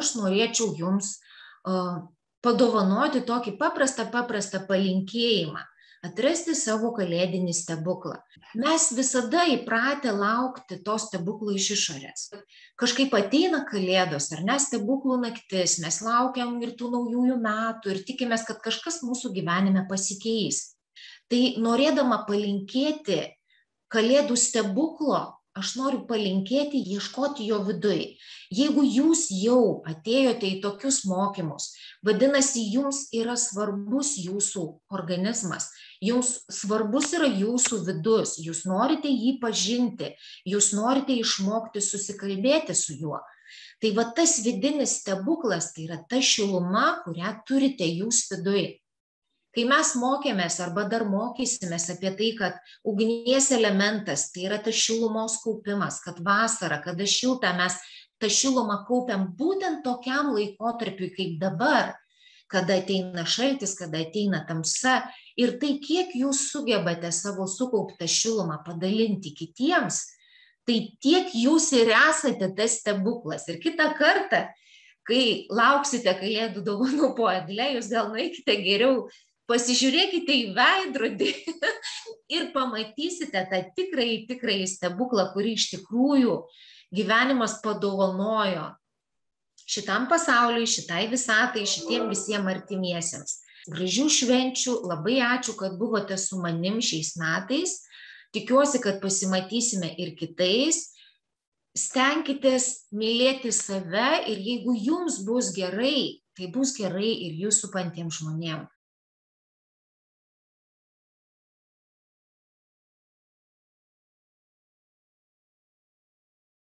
aš norėčiau jums padovanoti tokį paprastą palinkėjimą, atrasti savo kalėdinį stebuklą. Mes visada įpratę laukti to stebuklo iš išorės. Kažkaip ateina kalėdos, ar ne, stebuklų naktis, mes laukiam ir tų naujųjų metų ir tikimės, kad kažkas mūsų gyvenime pasikeis. Tai norėdama palinkėti kalėdų stebuklo, aš noriu palinkėti ieškoti jo viduj. Jeigu jūs jau atėjote į tokius mokymus, vadinasi, jums yra svarbus jūsų organizmas, jums svarbus yra jūsų vidus, jūs norite jį pažinti, jūs norite išmokti susikalbėti su juo. Tai va tas vidinis stebuklas, tai yra ta šiluma, kurią turite jūs viduj. Kai mes mokėmės arba dar mokysimės apie tai, kad ugnies elementas, tai yra tas šilumos kaupimas, kad vasarą, kada šilta, mes tą šilumą kaupiam būtent tokiam laikotarpiui kaip dabar, kada ateina šaltis, kada ateina tamsa, ir tai, kiek jūs sugebate savo sukauptą šilumą padalinti kitiems, tai tiek jūs ir esate tas stebuklas. Ir kitą kartą, kai lauksite kalėdų dovanų po egle, jūs gal nueikite geriau, pasižiūrėkite į veidrodį ir pamatysite tą tikrąjį stebuklą, kurį iš tikrųjų gyvenimas padovanojo šitam pasauliui, šitai visatai, šitiem visiems artimiesiems. Gražių švenčių, labai ačiū, kad buvote su manim šiais metais. Tikiuosi, kad pasimatysime ir kitais. Stenkitės mylėti save ir jeigu jums bus gerai, tai bus gerai ir jūs supantiems žmonėms.